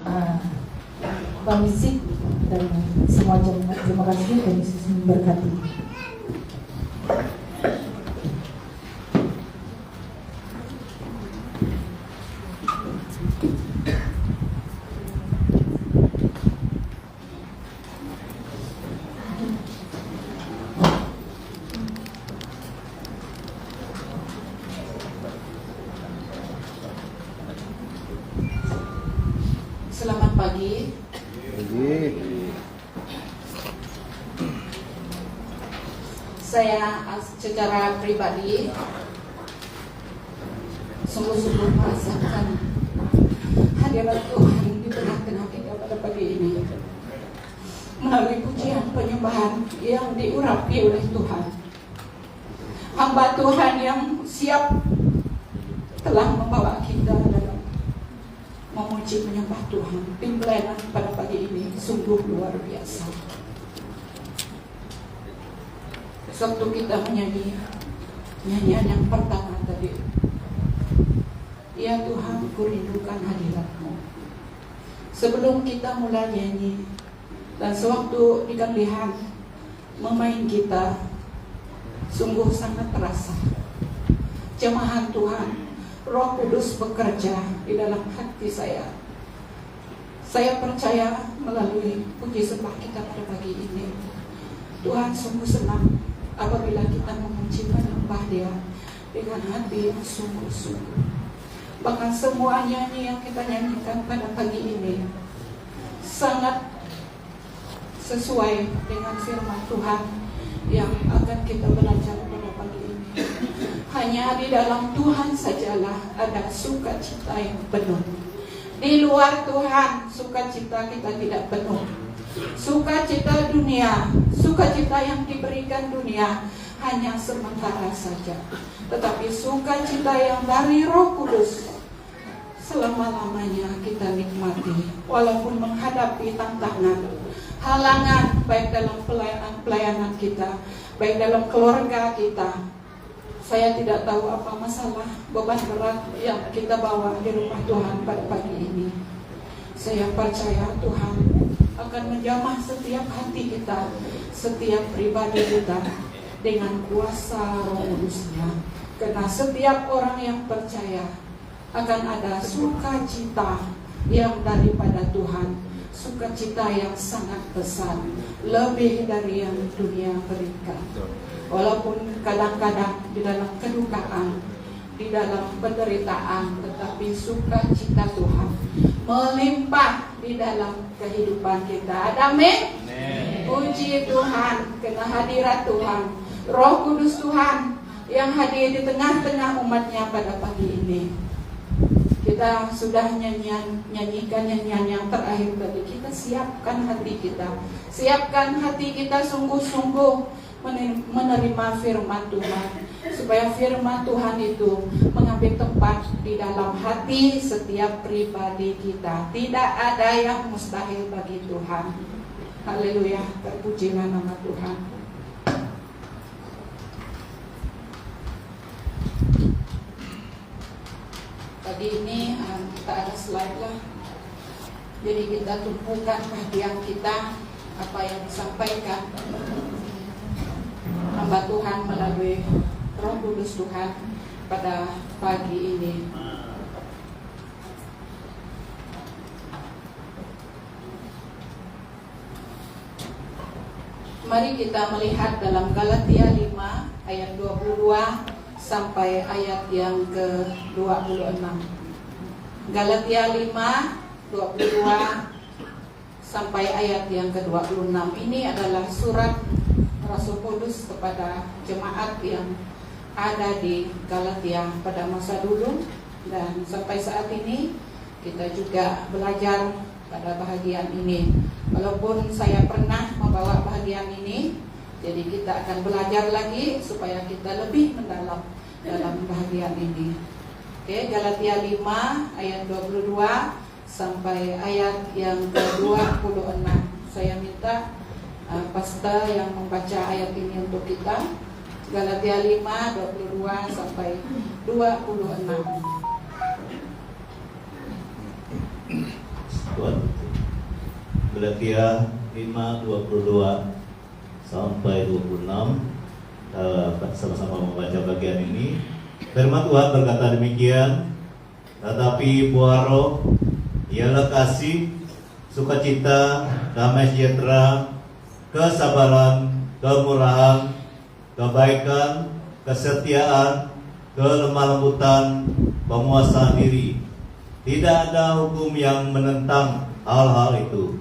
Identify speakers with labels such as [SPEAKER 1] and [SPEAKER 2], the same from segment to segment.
[SPEAKER 1] uh, Komisi dan semua jemaat. Terima kasih dan Yesus memberkati.
[SPEAKER 2] Selamat pagi. Saya secara pribadi sungguh-sungguh merasakan hadirat Tuhan di tengah-tengah kita pada pagi ini melalui pujian penyembahan yang diurapi oleh Tuhan. Hamba Tuhan yang siap telah membawa kita dalam memuji menyembah Tuhan. Tim pelayanan pada pagi ini sungguh luar biasa. Waktu kita menyanyi nyanyian yang pertama tadi, ya Tuhan, ku rindukan hadirat-Mu. Sebelum kita mulai nyanyi dan sewaktu ikan lihan memain kita, sungguh sangat terasa jemahan Tuhan, Roh Kudus bekerja di dalam hati saya. Saya percaya melalui puji sembah kita pada pagi ini, Tuhan sungguh senang apabila kita memuji menyembah Dia dengan hati yang sungguh-sungguh. Bahkan semua nyanyi yang kita nyanyikan pada pagi ini sangat sesuai dengan firman Tuhan yang akan kita belajar pada pagi ini. Hanya di dalam Tuhan sajalah ada sukacita yang penuh. Di luar Tuhan, sukacita kita tidak penuh. Sukacita dunia, sukacita yang diberikan dunia hanya sementara saja. Tetapi sukacita yang dari Roh Kudus selama-lamanya kita nikmati. Walaupun menghadapi tantangan, halangan, baik dalam pelayanan kita, baik dalam keluarga kita. Saya tidak tahu apa masalah, beban berat yang kita bawa di rumah Tuhan pada pagi ini. Saya percaya Tuhan akan menjamah setiap hati kita, setiap pribadi kita dengan kuasa Roh Kudus-Nya. Karena setiap orang yang percaya akan ada sukacita yang daripada Tuhan, sukacita yang sangat besar, lebih dari yang dunia berikan. Walaupun kadang-kadang di dalam kedukaan, di dalam penderitaan, tetapi sukacita Tuhan melimpah di dalam kehidupan kita. Amin. Puji Tuhan, karena hadirat Tuhan, Roh Kudus Tuhan yang hadir di tengah-tengah umatnya pada pagi ini. Kita sudah nyanyikan nyanyian yang terakhir tadi. Kita siapkan hati kita, siapkan hati kita sungguh-sungguh menerima firman Tuhan, supaya firman Tuhan itu mengambil tempat di dalam hati setiap pribadi kita. Tidak ada yang mustahil bagi Tuhan. Haleluya, terpujilah nama Tuhan. Tadi ini kita ada slide lah. Jadi kita tumpukan perhatian kita apa yang disampaikan hamba Tuhan melalui Roh Kudus Tuhan pada pagi ini. Mari kita melihat dalam Galatia 5 ayat 22 sampai ayat yang ke-26. Galatia 5 22 sampai ayat yang ke-26. Ini adalah surat Rasul Paulus kepada jemaat yang ada di Galatia pada masa dulu, dan sampai saat ini kita juga belajar pada bahagian ini. Walaupun saya pernah membawa bahagian ini, jadi kita akan belajar lagi supaya kita lebih mendalam dalam bahagian ini. Oke, Galatia 5 ayat 22 sampai ayat yang ke-26. Saya minta pastor yang membaca ayat ini untuk kita. Galatia 5 22 sampai 26.
[SPEAKER 3] Tuhan. Galatia 5:22 sampai 26. Kita sama-sama membaca bagian ini. Firman Tuhan berkata demikian, tetapi buah roh ialah kasih, sukacita, damai sejahtera, kesabaran, kemurahan, kebaikan, kesetiaan, kelemah lembutan, penguasaan diri. Tidak ada hukum yang menentang hal-hal itu.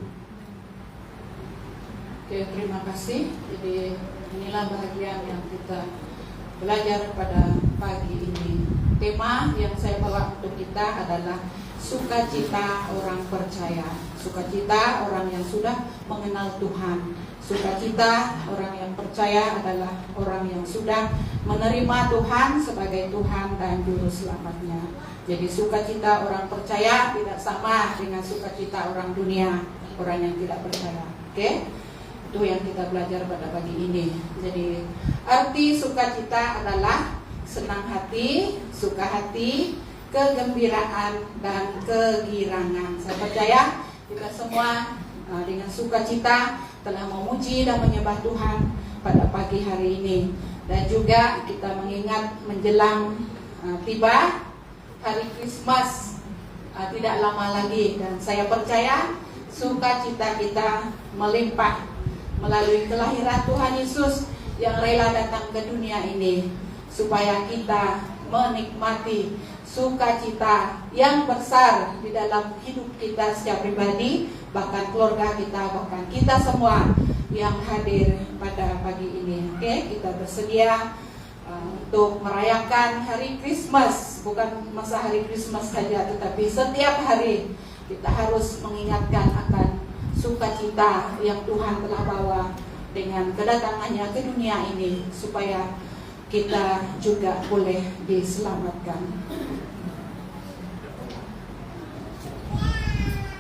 [SPEAKER 2] Oke, terima kasih. Jadi inilah bagian yang kita belajar pada pagi ini. Tema yang saya bawa untuk kita adalah sukacita orang percaya. Sukacita orang yang sudah mengenal Tuhan. Sukacita orang yang percaya adalah orang yang sudah menerima Tuhan sebagai Tuhan dan Juru Selamatnya. Jadi sukacita orang percaya tidak sama dengan sukacita orang dunia, orang yang tidak percaya. Oke? Itu yang kita belajar pada pagi ini. Jadi arti sukacita adalah senang hati, suka hati, kegembiraan dan kegirangan. Saya percaya kita semua dengan sukacita telah memuji dan menyembah Tuhan pada pagi hari ini. Dan juga kita mengingat menjelang tiba hari Krismas tidak lama lagi. Dan saya percaya sukacita kita melimpah melalui kelahiran Tuhan Yesus yang rela datang ke dunia ini, supaya kita menikmati sukacita yang besar di dalam hidup kita secara pribadi, bahkan keluarga kita, bahkan kita semua yang hadir pada pagi ini. Oke, kita bersedia untuk merayakan hari Krismas. Bukan masa hari Krismas saja, tetapi setiap hari kita harus mengingatkan akan sukacita yang Tuhan telah bawa dengan kedatangannya ke dunia ini, supaya kita juga boleh diselamatkan.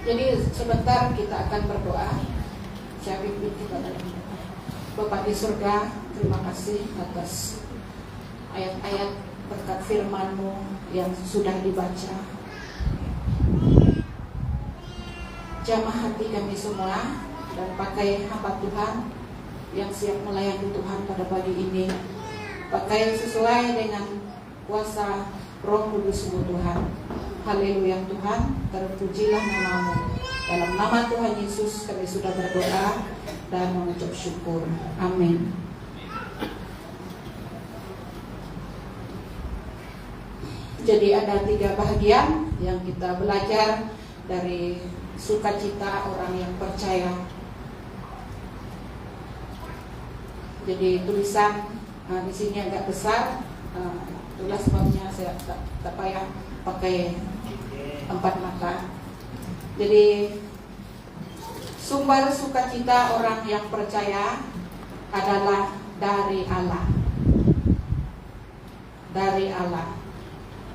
[SPEAKER 2] Jadi sebentar kita akan berdoa. Saya pimpin kita dalam doa. Bapa di surga, terima kasih atas ayat-ayat berkat firman-Mu yang sudah dibaca. Jamah hati kami semua dan pakai hamba Tuhan yang siap melayani Tuhan pada pagi ini. Pakai sesuai dengan kuasa Roh Kudus-Mu Tuhan. Haleluya Tuhan, terpujilah nama-Mu. Dalam nama Tuhan Yesus kami sudah berdoa dan mengucap syukur. Amin. Jadi ada 3 bahagian yang kita belajar dari sukacita orang yang percaya. Jadi tulisan di sini agak besar, itulah sebabnya saya tak payah pakai 4 mata. Jadi sumber sukacita orang yang percaya adalah dari Allah. Dari Allah.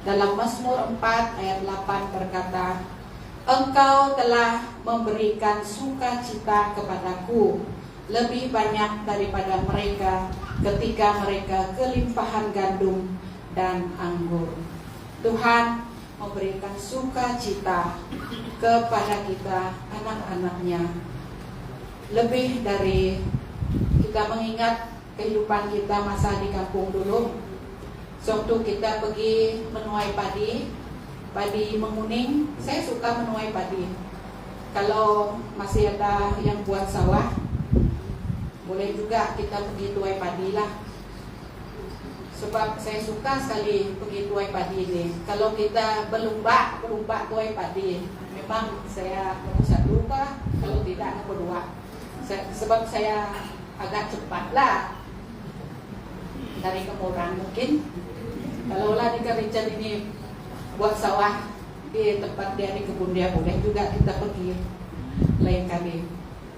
[SPEAKER 2] Dalam Mazmur 4 ayat 8 berkata, Engkau telah memberikan sukacita kepadaku lebih banyak daripada mereka ketika mereka kelimpahan gandum dan anggur. Tuhan memberikan sukacita kepada kita, anak-anaknya. Lebih dari kita mengingat kehidupan kita masa di kampung dulu. Sewaktu kita pergi menuai padi menguning, saya suka menuai padi. Kalau masih ada yang buat sawah, boleh juga kita pergi tuai padi lah. Sebab saya suka sekali pergi tuai padi ini. Kalau kita berlomba tuai padi, memang saya nomor 1 kah? Kalau tidak nomor 2. Sebab saya agak cepat lah dari kemuran mungkin. Kalau lah di Richard ini buat sawah di tempat dia di kebun dia, boleh juga kita pergi lain kali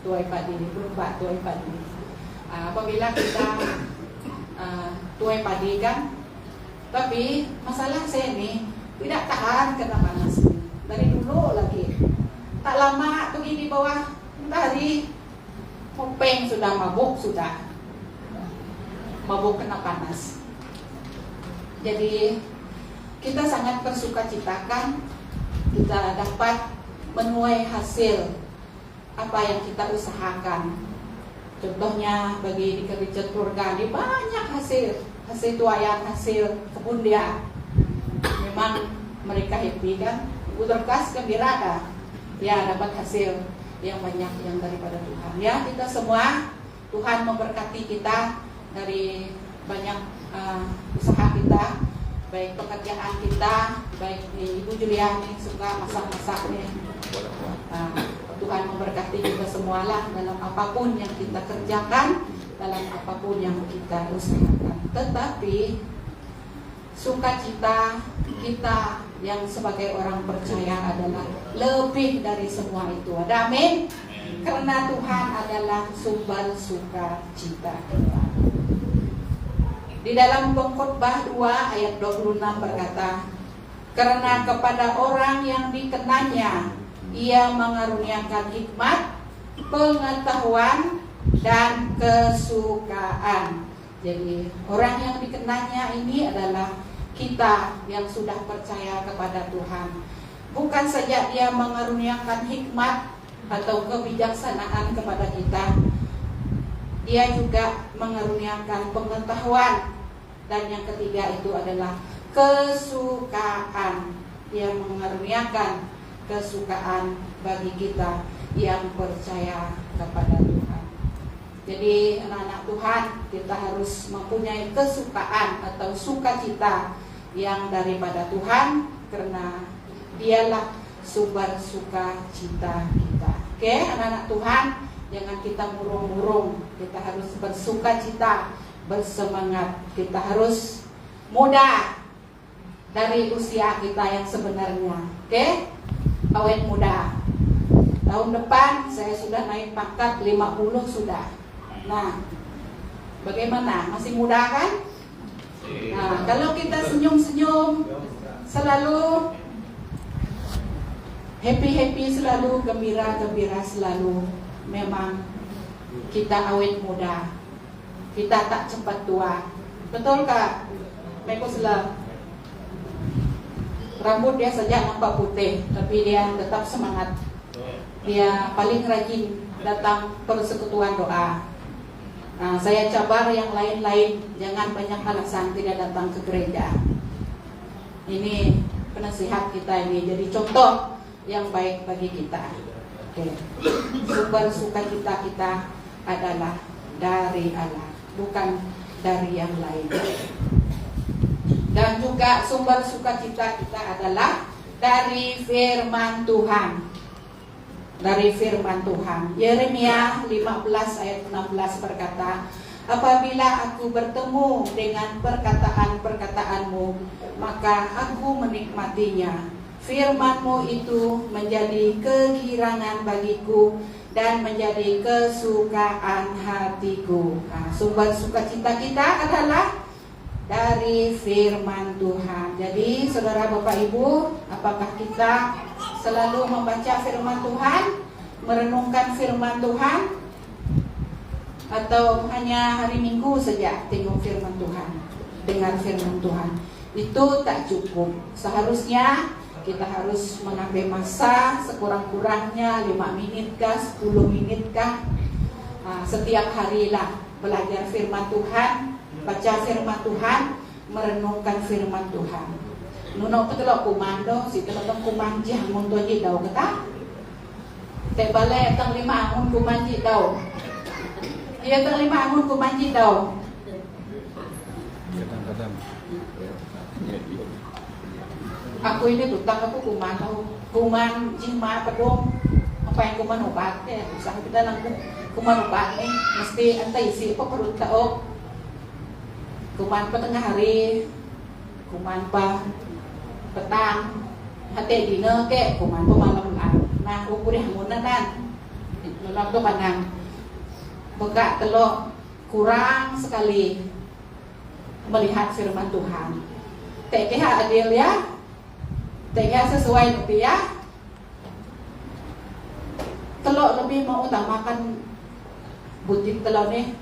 [SPEAKER 2] tuai padi, berlomba tuai padi. Apabila kita tuai padi kan, tapi masalah saya ini tidak tahan kena panas dari dulu lagi. Tak lama pergi di bawah tadi kopeng sudah mabuk kena panas. Jadi kita sangat bersukacitakan kita dapat menuai hasil apa yang kita usahakan. Contohnya bagi di Richard keluarga ini banyak hasil tuayan, hasil kebun dia. Memang mereka happy kan, berkas gembira dah. Ya dapat hasil yang banyak yang daripada Tuhan. Ya kita semua Tuhan memberkati kita dari banyak usaha kita, baik pekerjaan kita, baik Ibu Juliani suka masak-masak nih. Tuhan memberkati kita semualah dalam apapun yang kita kerjakan, dalam apapun yang kita usahakan. Tetapi sukacita kita yang sebagai orang percaya adalah lebih dari semua itu. Ada amin? Karena Tuhan adalah sumber sukacita kita. Di dalam Pengkhotbah 2 ayat 26 berkata, karena kepada orang yang dikenanya Ia mengaruniakan hikmat, pengetahuan, dan kesukaan. Jadi orang yang dikenanya ini adalah kita yang sudah percaya kepada Tuhan. Bukan saja Dia mengaruniakan hikmat atau kebijaksanaan kepada kita, Dia juga mengaruniakan pengetahuan. Dan yang ketiga itu adalah kesukaan. Dia mengaruniakan kesukaan bagi kita yang percaya kepada Tuhan. Jadi anak-anak Tuhan, kita harus mempunyai kesukaan atau sukacita yang daripada Tuhan, karena Dialah sumber sukacita kita. Oke, anak-anak Tuhan, jangan kita murung-murung. Kita harus bersukacita, bersemangat. Kita harus muda dari usia kita yang sebenarnya. Oke? Awet muda. Tahun depan saya sudah naik pangkat 50 sudah. Nah, bagaimana? Masih muda kan? Nah, kalau kita senyum-senyum selalu, happy-happy selalu, gembira-gembira selalu, memang kita awet muda. Kita tak cepat tua. Betul kak? Mekoslah. Rambut dia saja nampak putih, tapi dia tetap semangat. Dia paling rajin datang persekutuan doa. Nah, saya cabar yang lain-lain, jangan banyak alasan tidak datang ke gereja. Ini penasihat kita ini, jadi contoh yang baik bagi kita. Oke. Sumber sukacita kita adalah dari Allah, bukan dari yang lain. Dan juga sumber sukacita kita adalah dari firman Tuhan. Dari firman Tuhan. Yeremia 15 ayat 16 berkata, apabila aku bertemu dengan perkataan-perkataanmu, maka aku menikmatinya. Firman-Mu itu menjadi kegirangan bagiku dan menjadi kesukaan hatiku. Nah, sumber sukacita kita adalah dari firman Tuhan. Jadi saudara Bapak Ibu, apakah kita selalu membaca firman Tuhan, merenungkan firman Tuhan, atau hanya hari Minggu saja tengok firman Tuhan, dengar firman Tuhan? Itu tak cukup. Seharusnya kita harus mengambil masa sekurang-kurangnya 5 menit kah, 10 menit kah, setiap harilah belajar firman Tuhan, baca firman Tuhan, merenungkan firman Tuhan. Nunok ketelok kumando, si telok kumanji hangun tuji daw kata. Te balai tang 5 hangun kumanji daw. Iya tang 5 hangun kumanji daw.
[SPEAKER 4] Kadang-kadang.
[SPEAKER 2] Aku ini tutang aku kumando, kuman jima pedong. Apa yang kuman obat ya? Usaha kita lang kuman obat nih, mesti antay isi apa perut taok. Kuman pa tengah hari, kuman pa petang, hati dina ke, kuman pa malam lang. Nah, ukur yang munanan, lulak tu panang, beka telok kurang sekali melihat firman Tuhan. Tekeha adil ya, tekeha sesuai nanti ya. Telok lebih mengutamakan butik telok nih,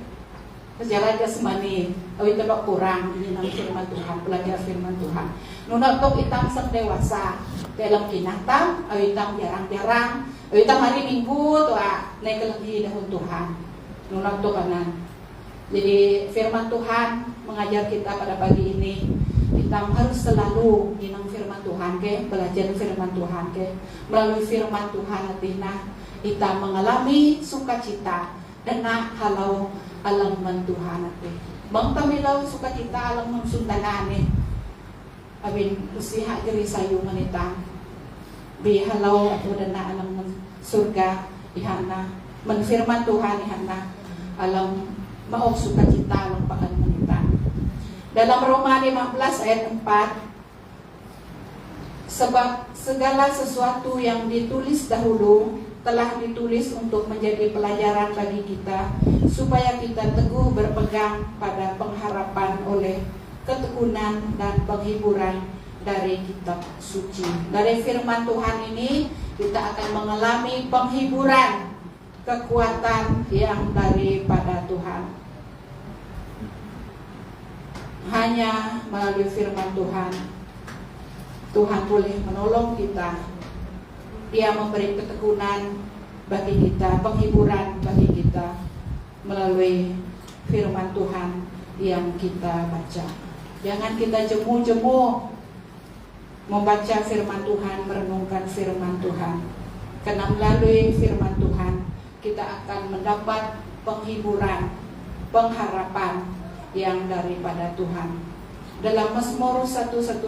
[SPEAKER 2] secara jasmani. awi tidak kurang ini nang firman Tuhan, belajar firman Tuhan. Nuna tok itam sang dewasa dalam kinahtam, awi itam jarang-jarang, awi itam hari Minggu toa naik lagi dahun Tuhan. Nuna tok kanan. Jadi firman Tuhan mengajar kita pada pagi ini, kita harus selalu ginang firman Tuhan ke, belajar firman Tuhan ke. Melalui firman Tuhan atina kita mengalami sukacita dan halau alam Tuhan ati. Bang tamilaw sukacita alam sundanane. Abin usiha jeri sayu manita. Bi halau ato dana alam surga ihana. Menfirman Tuhan ihana alam maong sukacita alam pakan manita. Dalam Roma 15 ayat 4, sebab segala sesuatu yang ditulis dahulu telah ditulis untuk menjadi pelajaran bagi kita, supaya kita teguh berpegang pada pengharapan oleh ketekunan dan penghiburan dari kitab suci. Dari firman Tuhan ini kita akan mengalami penghiburan, kekuatan yang daripada Tuhan. Hanya melalui firman Tuhan, Tuhan boleh menolong kita. Dia memberi ketekunan bagi kita, penghiburan bagi kita melalui firman Tuhan yang kita baca. Jangan kita jemu-jemu membaca firman Tuhan, merenungkan firman Tuhan. Karena melalui firman Tuhan kita akan mendapat penghiburan, pengharapan yang daripada Tuhan. Dalam Mazmur 119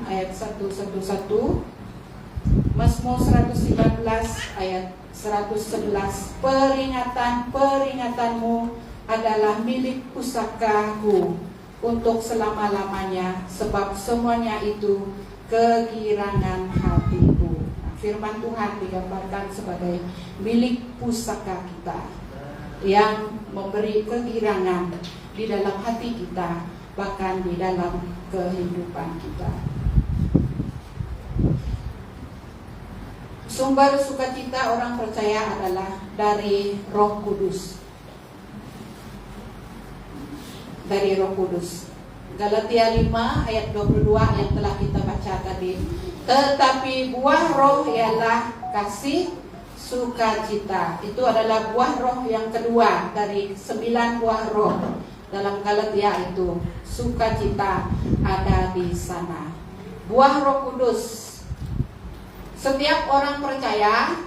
[SPEAKER 2] ayat 111, Mazmur 119 ayat 111, peringatan-peringatanmu adalah milik pusakaku untuk selama-lamanya, sebab semuanya itu kegirangan hatiku. Nah, firman Tuhan digambarkan sebagai milik pusaka kita yang memberi kegirangan di dalam hati kita, bahkan di dalam kehidupan kita. Sumber sukacita orang percaya adalah dari Roh Kudus. Dari Roh Kudus. Galatia 5 ayat 22 yang telah kita baca tadi. Tetapi buah roh ialah kasih, sukacita. Itu adalah buah roh yang kedua dari 9 buah roh. Dalam Galatia itu sukacita ada di sana. Buah Roh Kudus. Setiap orang percaya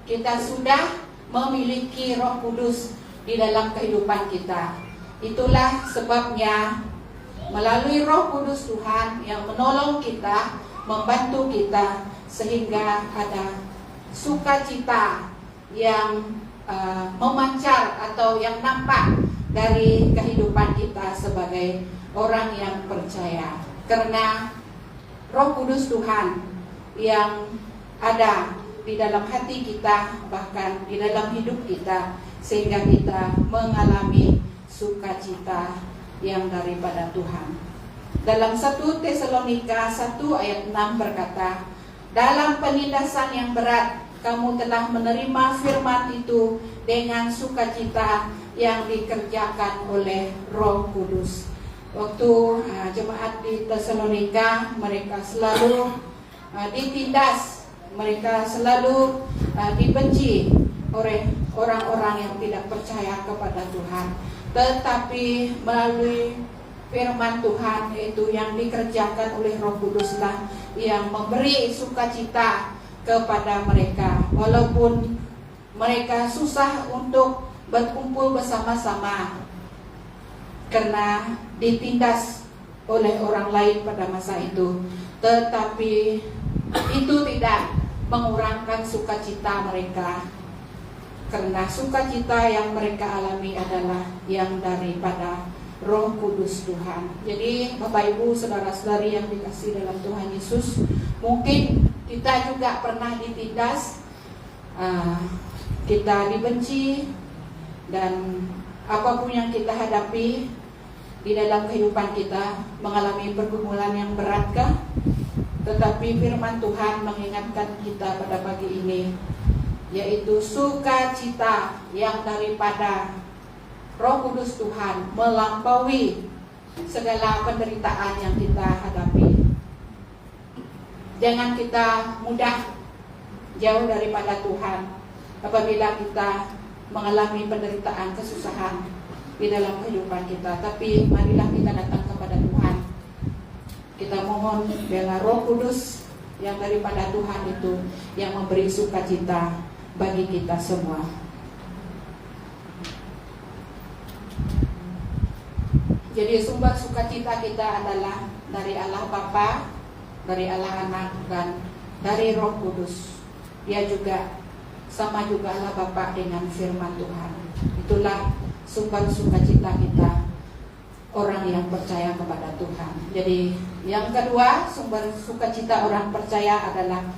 [SPEAKER 2] kita sudah memiliki Roh Kudus di dalam kehidupan kita. Itulah sebabnya melalui Roh Kudus Tuhan yang menolong kita, membantu kita sehingga ada sukacita yang memancar atau yang nampak dari kehidupan kita sebagai orang yang percaya. Karena Roh Kudus Tuhan yang ada di dalam hati kita, bahkan di dalam hidup kita, sehingga kita mengalami sukacita yang daripada Tuhan. Dalam 1 Tesalonika 1 ayat 6 berkata, dalam penindasan yang berat kamu telah menerima firman itu dengan sukacita yang dikerjakan oleh Roh Kudus. Waktu jemaat di Tesalonika, mereka selalu ditindas, mereka selalu dibenci oleh orang-orang yang tidak percaya kepada Tuhan. Tetapi melalui firman Tuhan itu yang dikerjakan oleh Roh Kuduslah yang memberi sukacita kepada mereka, walaupun mereka susah untuk berkumpul bersama-sama karena ditindas oleh orang lain pada masa itu. Tetapi itu tidak mengurangkan sukacita mereka, karena sukacita yang mereka alami adalah yang daripada Roh Kudus Tuhan. Jadi Bapak Ibu, saudara-saudari yang dikasihi dalam Tuhan Yesus, mungkin kita juga pernah ditindas, kita dibenci, dan apapun yang kita hadapi di dalam kehidupan kita, mengalami pergumulan yang beratkah? Tetapi firman Tuhan mengingatkan kita pada pagi ini, yaitu sukacita yang daripada Roh Kudus Tuhan melampaui segala penderitaan yang kita hadapi. Jangan kita mudah jauh daripada Tuhan apabila kita mengalami penderitaan, kesusahan di dalam kehidupan kita. Tapi marilah kita datang kepada Tuhan. Kita mohon biarlah Roh Kudus yang daripada Tuhan itu yang memberi sukacita bagi kita semua. Jadi sumber sukacita kita adalah dari Allah Bapa, dari Allah Anak, dan dari Roh Kudus. Dia juga sama juga Allah Bapa dengan firman Tuhan. Itulah sumber sukacita kita, orang yang percaya kepada Tuhan. Jadi yang kedua, sumber sukacita orang percaya adalah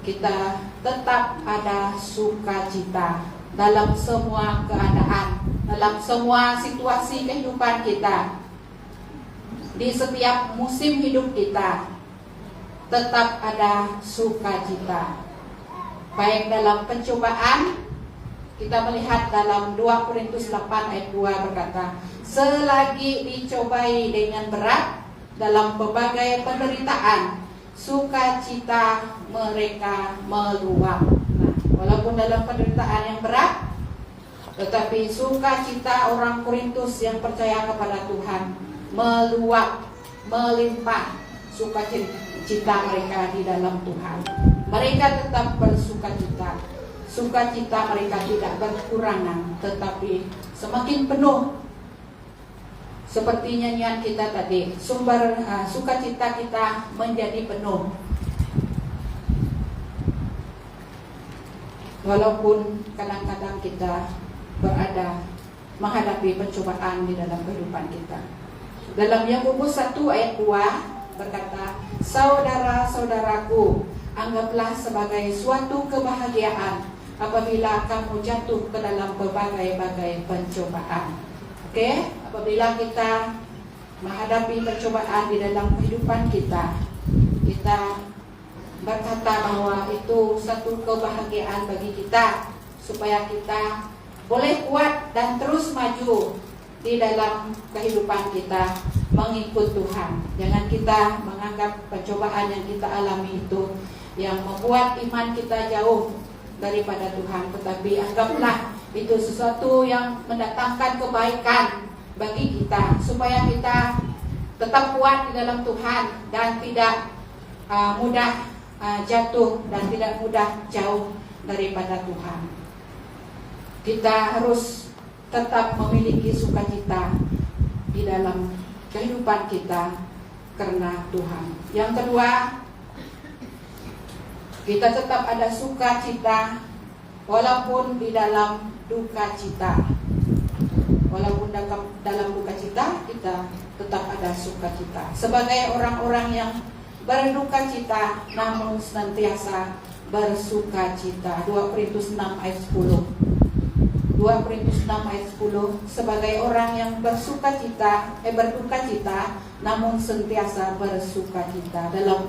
[SPEAKER 2] kita tetap ada sukacita dalam semua keadaan, dalam semua situasi kehidupan kita. Di setiap musim hidup kita tetap ada sukacita. Baik dalam pencobaan, kita melihat dalam 2 Korintus 8 ayat 2 berkata, selagi dicobai dengan berat dalam berbagai penderitaan, sukacita mereka meluap. Nah, walaupun dalam penderitaan yang berat, tetapi sukacita orang Korintus yang percaya kepada Tuhan meluap, melimpah sukacita mereka di dalam Tuhan. Mereka tetap bersukacita. Sukacita mereka tidak berkurangan, tetapi semakin penuh. Seperti nyanyian kita tadi, sumber sukacita kita menjadi penuh. Walaupun kadang-kadang kita berada menghadapi pencobaan di dalam kehidupan kita. Dalam Yakobus 1 ayat 2 berkata, saudara-saudaraku, anggaplah sebagai suatu kebahagiaan apabila kamu jatuh ke dalam berbagai-bagai pencobaan. Oke, apabila kita menghadapi pencobaan di dalam kehidupan kita, kita berkata bahwa itu satu kebahagiaan bagi kita, supaya kita boleh kuat dan terus maju di dalam kehidupan kita mengikut Tuhan. Jangan kita menganggap pencobaan yang kita alami itu yang membuat iman kita jauh daripada Tuhan, tetapi anggaplah itu sesuatu yang mendatangkan kebaikan bagi kita, supaya kita tetap kuat di dalam Tuhan dan tidak mudah jatuh dan tidak mudah jauh daripada Tuhan. Kita harus tetap memiliki sukacita di dalam kehidupan kita karena Tuhan. Yang kedua, kita tetap ada sukacita walaupun di dalam duka cita. Walaupun dalam duka cita, kita tetap ada sukacita. Sebagai orang-orang yang berduka cita namun senantiasa bersukacita. 2 Korintus 6 ayat 10. 2 Korintus 6 ayat 10, sebagai orang yang berduka cita namun sentiasa bersukacita. Dalam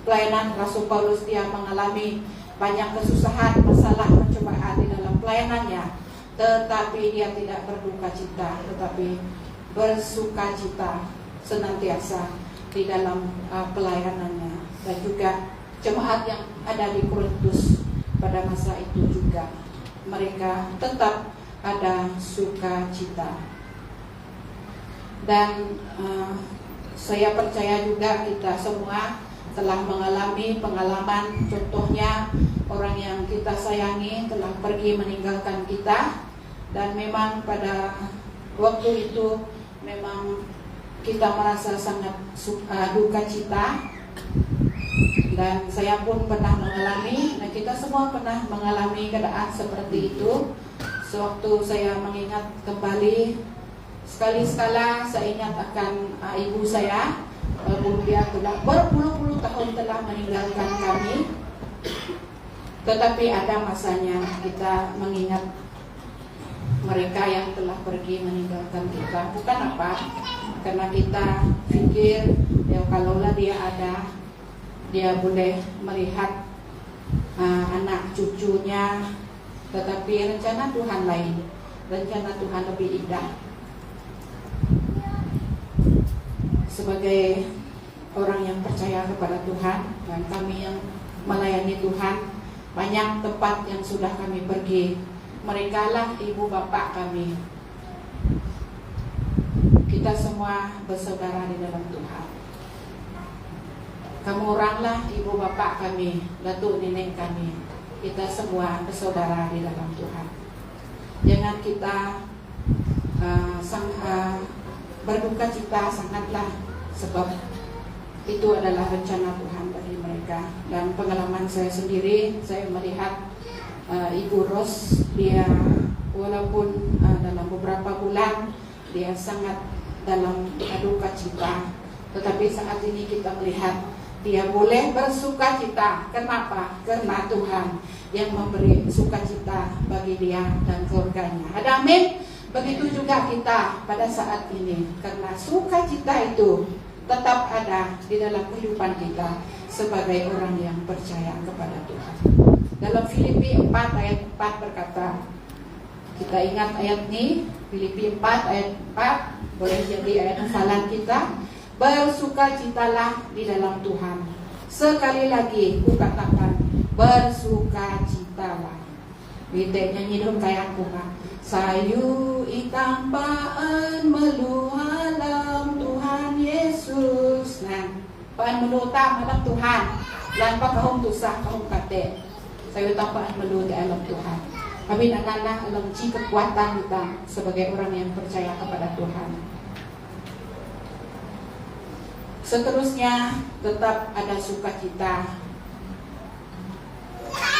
[SPEAKER 2] pelayanan Rasul Paulus, dia mengalami banyak kesusahan, masalah, pencobaan di dalam pelayanannya, tetapi dia tidak berduka cita, tetapi bersukacita senantiasa di dalam pelayanannya. Dan juga jemaat yang ada di Korintus pada masa itu juga, mereka tetap ada sukacita. Dan saya percaya juga kita semua telah mengalami pengalaman, contohnya orang yang kita sayangi telah pergi meninggalkan kita, dan memang pada waktu itu memang kita merasa sangat duka cita. Dan saya pun pernah mengalami, dan kita semua pernah mengalami keadaan seperti itu. Sewaktu saya mengingat kembali, sekali-sekala saya ingat akan ibu saya, walaupun dia telah berpuluh-puluh tahun telah meninggalkan kami, tetapi ada masanya kita mengingat mereka yang telah pergi meninggalkan kita. Bukan apa, karena kita pikir ya kalaulah dia ada, dia boleh melihat anak cucunya, tetapi rencana Tuhan lain, rencana Tuhan lebih indah. sebagai orang yang percaya kepada Tuhan dan kami yang melayani Tuhan, banyak tempat yang sudah kami pergi. Mereka lah ibu bapak kami. Kita semua bersaudara di dalam Tuhan. Kamu oranglah ibu bapak kami, datuk nenek kami. Kita semua bersaudara di dalam Tuhan. Jangan kita berduka cita sangatlah, sebab itu adalah rencana Tuhan bagi mereka. Dan pengalaman saya sendiri, saya melihat Ibu Ros, dia walaupun dalam beberapa bulan dia sangat dalam duka cita, tetapi saat ini kita melihat dia boleh bersuka cita. Kenapa? Karena Tuhan yang memberi sukacita bagi dia dan keluarganya. Ada amin? Begitu juga kita pada saat ini, karena sukacita itu tetap ada di dalam kehidupan kita sebagai orang yang percaya kepada Tuhan. Dalam Filipi 4 ayat 4 berkata, kita ingat ayat ini, Filipi 4 ayat 4, boleh jadi ayat hafalan kita. Bersukacitalah di dalam Tuhan. Sekali lagi ku katakan, bersukacitalah. Kita nyanyi dong kayak aku kan. Sayu itang paan meluhalam Tuhan Yesus. Nah, paan melutam alam Tuhan. Dan pakahong tusah kahong kate. Sayu itang paan melu alam Tuhan. Kami nanalah alam kekuatan kita sebagai orang yang percaya kepada Tuhan. Seterusnya, tetap ada sukacita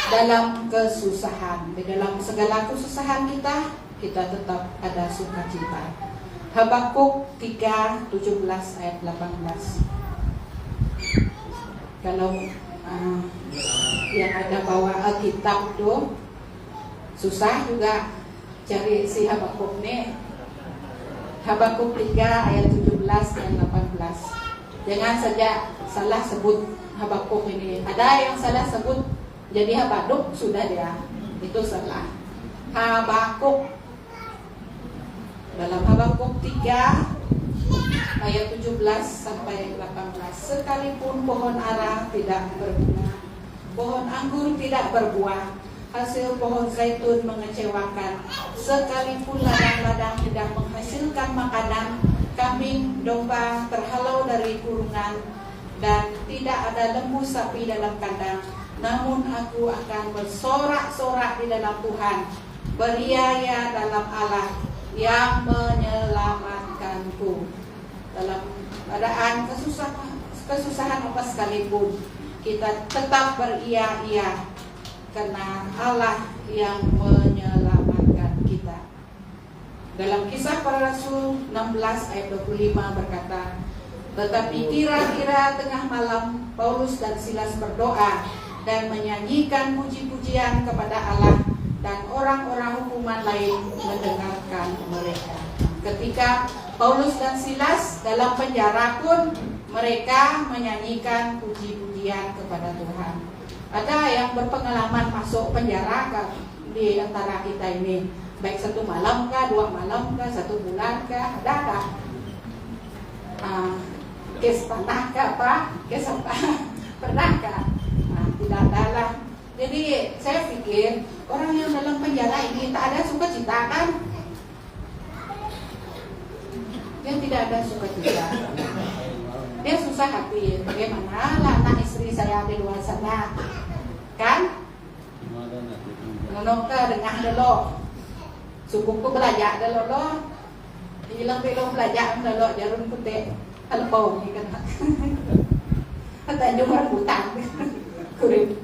[SPEAKER 2] dalam kesusahan. Di dalam segala kesusahan kita tetap ada sukacita. Habakuk 3:17 ayat 18. Kalau yang ada bawa Alkitab tuh susah juga cari si Habakuk nih. Habakuk 3 ayat 17 dan 18. Jangan saja salah sebut Habakuk ini. Ada yang salah sebut jadi Habaduk, sudah dia. Itu salah. Habakuk. Dalam Habakuk 3 ayat 17 sampai 18. Sekalipun pohon ara tidak berbunga, pohon anggur tidak berbuah, hasil pohon zaitun mengecewakan, sekalipun ladang-ladang tidak menghasilkan makanan, kambing domba terhalau dari kurungan, dan tidak ada lembu sapi dalam kandang, namun aku akan bersorak-sorak di dalam Tuhan, beria dalam Allah yang menyelamatkanku. Dalam keadaan kesusahan apa sekalipun, kita tetap beria-ia karena Allah yang menyelamatkan kita. Dalam Kisah Para Rasul 16 ayat 25 berkata, tetapi kira-kira tengah malam Paulus dan Silas berdoa dan menyanyikan puji-pujian kepada Allah, dan orang-orang hukuman lain mendengarkan mereka. Ketika Paulus dan Silas dalam penjara pun mereka menyanyikan puji-pujian kepada Tuhan. Ada yang berpengalaman masuk penjara di antara kita ini, baik 1 malam kah, 2 malam kah, 1 bulan kah, ada kes panah kah, apa, kes apa, pernah kah? Tidak ada lah. Jadi saya pikir orang yang dalam penjara ini tak ada sukacita kan? Dia tidak ada sukacita. Dia susah hati. Bagaimana lah anak istri saya di luar sana, kan? Nonok dengar dulu. Suku ku belajar dulu loh. Hilang belum belajar dulu jarum putih. Alpau ni kan. Kata jumlah hutang. Kurit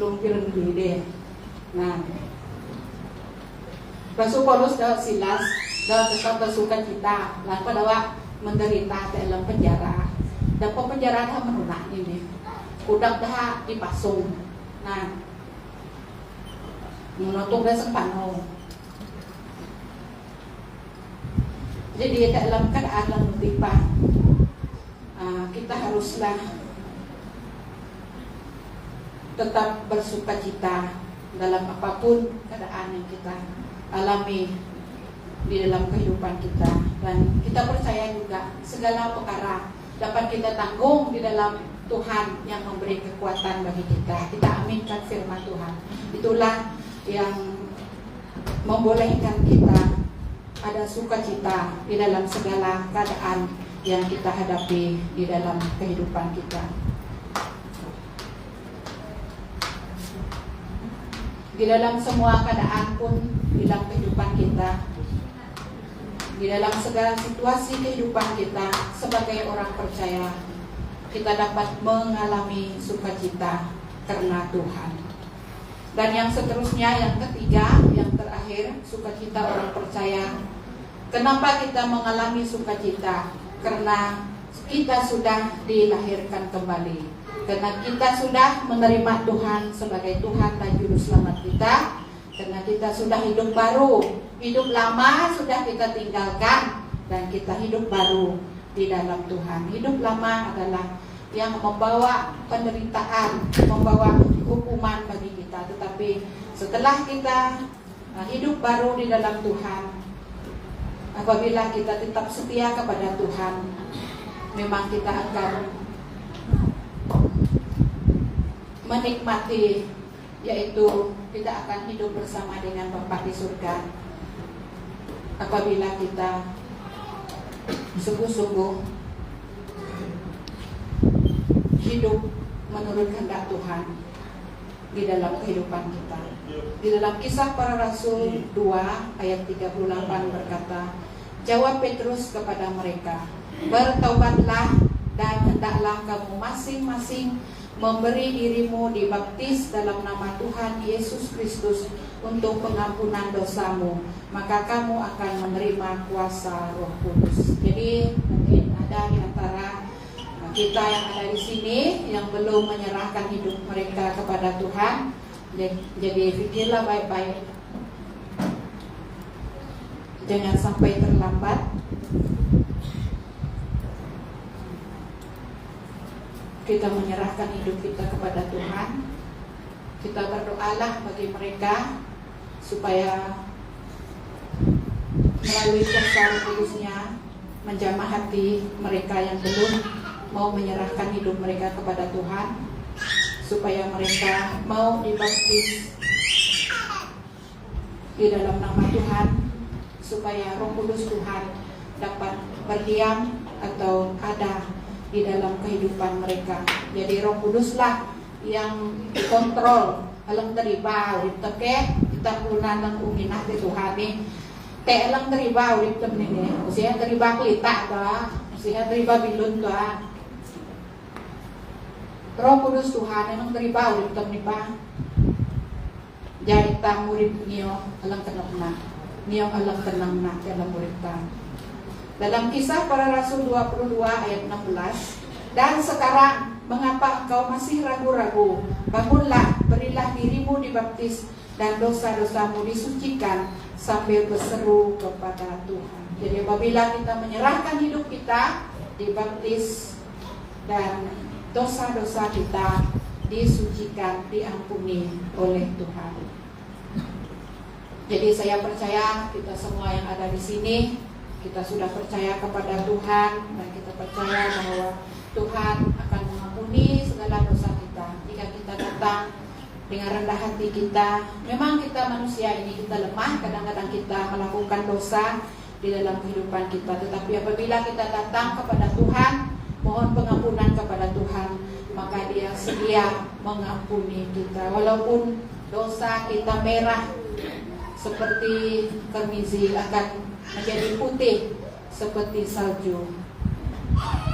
[SPEAKER 2] belum pirang deh. Nah, Rasul Paulus dan Silas dalam tetap bersukacita, lalu pada menderita dalam penjara. Dan penjara dah menolak ini, udah dah dipasung. Nah, menutup dah sempano. Jadi dalam keadaan yang mentimpa, kita haruslah tetap bersukacita dalam apapun keadaan yang kita alami di dalam kehidupan kita. Dan kita percaya juga segala perkara dapat kita tanggung di dalam Tuhan yang memberi kekuatan bagi kita. Kita aminkan firman Tuhan. Itulah yang membolehkan kita ada sukacita di dalam segala keadaan yang kita hadapi di dalam kehidupan kita. Di dalam semua keadaan pun di dalam kehidupan kita, di dalam segala situasi kehidupan kita sebagai orang percaya, kita dapat mengalami sukacita karena Tuhan. Dan yang seterusnya, yang ketiga, yang terakhir, sukacita orang percaya. Kenapa kita mengalami sukacita? Karena kita sudah dilahirkan kembali. Karena kita sudah menerima Tuhan sebagai Tuhan dan Juru Selamat kita. Karena kita sudah hidup baru. Hidup lama sudah kita tinggalkan dan kita hidup baru di dalam Tuhan. Hidup lama adalah yang membawa penderitaan, membawa hukuman bagi kita. Tetapi setelah kita hidup baru di dalam Tuhan, apabila kita tetap setia kepada Tuhan, memang kita akan menikmati, yaitu kita akan hidup bersama dengan Bapa di surga. Apabila kita sungguh-sungguh hidup menurut kehendak Tuhan di dalam kehidupan kita. Di dalam Kisah Para Rasul 2 ayat 38 berkata, jawab Petrus kepada mereka, bertaubatlah dan hendaklah kamu masing-masing memberi dirimu dibaptis dalam nama Tuhan Yesus Kristus untuk pengampunan dosamu, maka kamu akan menerima kuasa Roh Kudus. Jadi mungkin ada di antara kita yang ada di sini yang belum menyerahkan hidup mereka kepada Tuhan. Jadi pikirlah baik-baik, jangan sampai terlambat. Kita menyerahkan hidup kita kepada Tuhan. Kita berdoalah bagi mereka supaya melalui kuasa Roh Kudusnya menjamah hati mereka yang belum mau menyerahkan hidup mereka kepada Tuhan, supaya mereka mau dibaptis di dalam nama Tuhan, supaya Roh Kudus Tuhan dapat berdiam atau ada di dalam kehidupan mereka. Jadi Roh Kuduslah yang kontrol alang teriba urip teke kita puna nang uminah di Tuhan ni te alang teriba urip temne ni usia teriba klita ba usia teriba bilun ba Roh Kudus Tuhan yang teriba urip temne ba jadi ta murid niyo alang tenang niyo alang tenang na dalam murid ta. Dalam Kisah Para Rasul 22 ayat 16, dan sekarang mengapa engkau masih ragu-ragu? Bangunlah, berilah dirimu dibaptis dan dosa-dosamu disucikan sambil berseru kepada Tuhan. Jadi apabila kita menyerahkan hidup kita, dibaptis dan dosa-dosa kita disucikan, diampuni oleh Tuhan. Jadi saya percaya kita semua yang ada di sini, kita sudah percaya kepada Tuhan dan kita percaya bahwa Tuhan akan mengampuni segala dosa kita jika kita datang dengan rendah hati kita. Memang kita manusia ini kita lemah, kadang-kadang kita melakukan dosa di dalam kehidupan kita. Tetapi apabila kita datang kepada Tuhan, mohon pengampunan kepada Tuhan, maka Dia sedia mengampuni kita. Walaupun dosa kita merah seperti kermizi, akan menjadi putih seperti salju.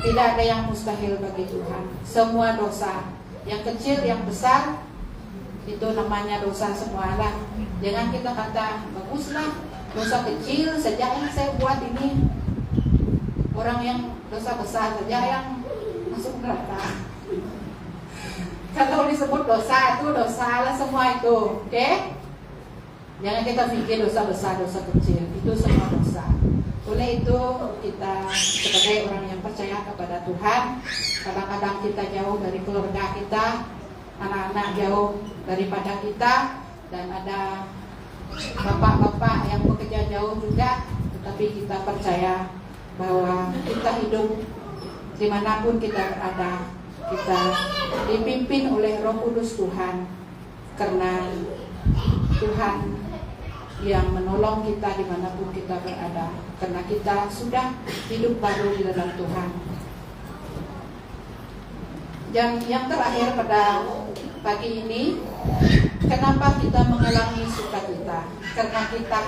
[SPEAKER 2] Tidak ada yang mustahil bagi Tuhan. Semua dosa, yang kecil, yang besar, itu namanya dosa semualah. Jangan kita kata, baguslah dosa kecil saja yang saya buat ini. Orang yang dosa besar saja yang masuk neraka. Kalau disebut dosa itu dosalah semua itu, oke? Jangan kita pikir dosa besar, dosa kecil, itu semua dosa. Oleh itu kita sebagai orang yang percaya kepada Tuhan, kadang-kadang kita jauh dari keluarga kita, anak-anak jauh daripada kita, dan ada bapak-bapak yang bekerja jauh juga, tetapi kita percaya bahwa kita hidup dimanapun kita berada, kita dipimpin oleh Roh Kudus Tuhan, karena Tuhan yang menolong kita dimanapun kita berada, karena kita sudah hidup baru di dalam Tuhan. Yang terakhir pada pagi ini, kenapa kita mengalami sukacita? Karena kita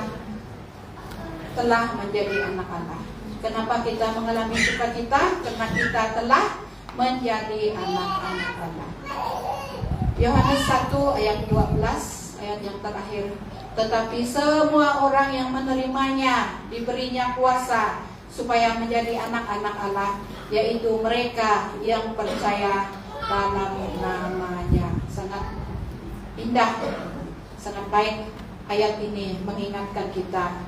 [SPEAKER 2] telah menjadi anak Allah. Kenapa kita mengalami sukacita? Karena kita telah menjadi anak-anak Allah. Yohanes 1 ayat 12, ayat yang terakhir. Tetapi semua orang yang menerimanya diberinya kuasa supaya menjadi anak-anak Allah, yaitu mereka yang percaya dalam namanya. Sangat indah, sangat baik ayat ini mengingatkan kita,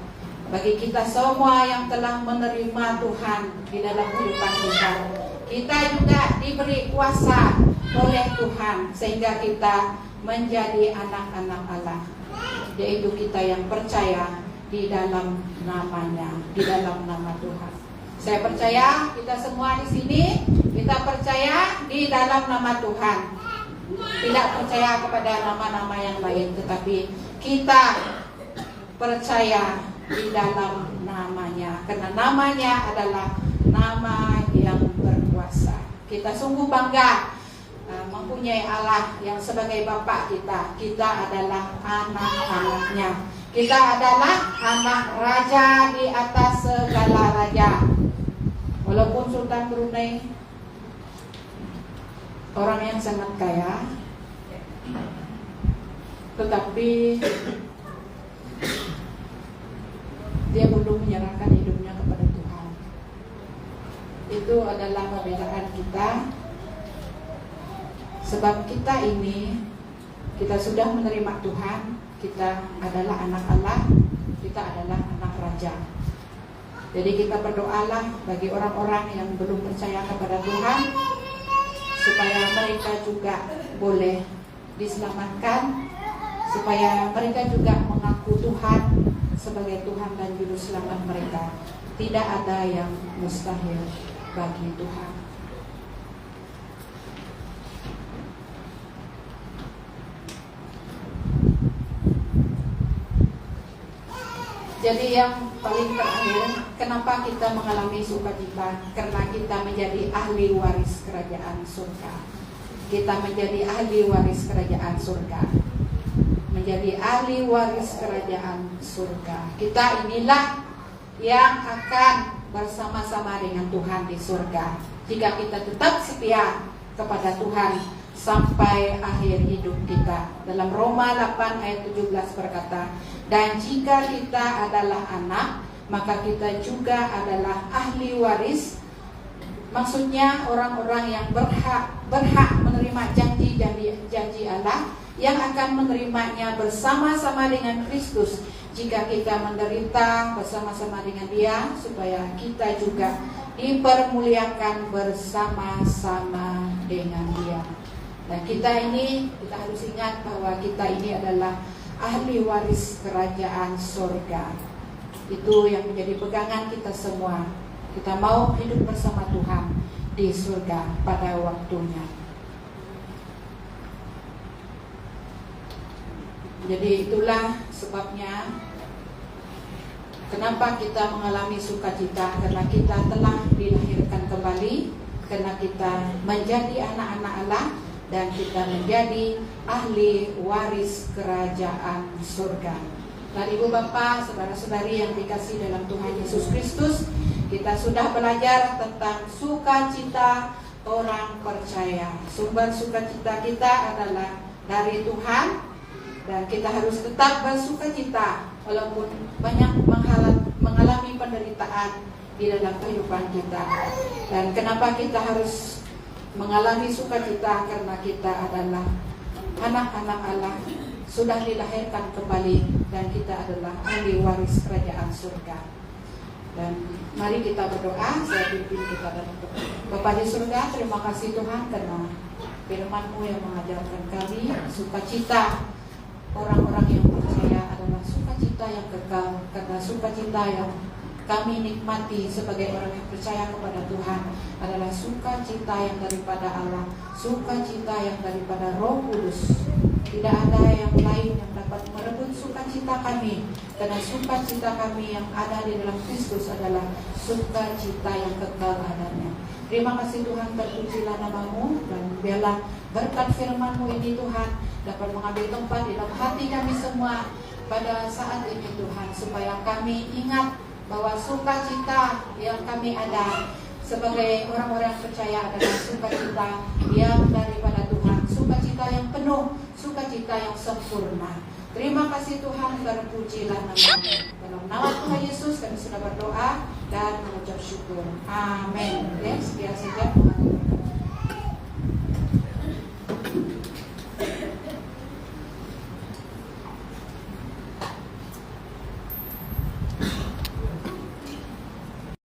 [SPEAKER 2] bagi kita semua yang telah menerima Tuhan di dalam kehidupan kita, kita juga diberi kuasa oleh Tuhan sehingga kita menjadi anak-anak Allah, yaitu kita yang percaya di dalam namanya, di dalam nama Tuhan. Saya percaya kita semua di sini, kita percaya di dalam nama Tuhan. Tidak percaya kepada nama-nama yang lain, tetapi kita percaya di dalam namanya, karena namanya adalah nama yang berkuasa. Kita sungguh bangga mempunyai Allah yang sebagai Bapa kita. Kita adalah anak-anaknya. Kita adalah anak raja di atas segala raja. Walaupun Sultan Brunei orang yang sangat kaya, tetapi dia belum menyerahkan hidupnya kepada Tuhan. Itu adalah perbedaan kita. Sebab kita ini, kita sudah menerima Tuhan, kita adalah anak Allah, kita adalah anak raja. Jadi kita berdoalah bagi orang-orang yang belum percaya kepada Tuhan, supaya mereka juga boleh diselamatkan, supaya mereka juga mengaku Tuhan sebagai Tuhan dan Juru Selamat mereka. Tidak ada yang mustahil bagi Tuhan. Jadi yang paling terakhir, kenapa kita mengalami sukacita? Karena kita menjadi ahli waris kerajaan surga. Kita menjadi ahli waris kerajaan surga. Menjadi ahli waris kerajaan surga. Kita inilah yang akan bersama-sama dengan Tuhan di surga, jika kita tetap setia kepada Tuhan sampai akhir hidup kita. Dalam Roma 8 ayat 17 berkata, dan jika kita adalah anak, maka kita juga adalah ahli waris. Maksudnya orang-orang yang berhak menerima janji Allah, yang akan menerimanya bersama-sama dengan Kristus jika kita menderita bersama-sama dengan Dia, supaya kita juga dipermuliakan bersama-sama dengan Dia. Dan kita harus ingat bahwa kita ini adalah ahli waris kerajaan surga. Itu yang menjadi pegangan kita semua. Kita mau hidup bersama Tuhan di surga pada waktunya. Jadi itulah sebabnya kenapa kita mengalami sukacita, karena kita telah dilahirkan kembali, karena kita menjadi anak-anak Allah, dan kita menjadi ahli waris kerajaan surga. Dan ibu bapak, saudara-saudari yang dikasihi dalam Tuhan Yesus Kristus, kita sudah belajar tentang sukacita orang percaya. Sumber sukacita kita adalah dari Tuhan, dan kita harus tetap bersukacita walaupun banyak mengalami penderitaan di dalam kehidupan kita. Dan kenapa kita harus mengalami sukacita? Karena kita adalah anak-anak Allah, sudah dilahirkan kembali, dan kita adalah ahli waris kerajaan surga. Dan mari kita berdoa. Saya pimpin kita dalam doa. Bapa di surga, terima kasih Tuhan karena firman-Mu yang mengajarkan kami sukacita orang-orang yang percaya adalah sukacita yang kekal, karena sukacita yang kami nikmati sebagai orang yang percaya kepada Tuhan adalah sukacita yang daripada Allah, sukacita yang daripada Roh Kudus. Tidak ada yang lain yang dapat merebut sukacita kami, karena sukacita kami yang ada di dalam Kristus adalah sukacita yang kekal adanya. Terima kasih Tuhan, terpujilah nama-Mu, dan biarlah berkat firman-Mu ini Tuhan dapat mengambil tempat di dalam hati kami semua pada saat ini Tuhan, supaya kami ingat bahwa sukacita yang kami ada sebagai orang-orang percaya adalah sukacita yang daripada Tuhan, sukacita yang penuh, sukacita yang sempurna. Terima kasih Tuhan, terpujilah nama-Mu. Dalam nama Tuhan Yesus kami sudah berdoa dan mengucap syukur. Amin. Ya, sekian saja.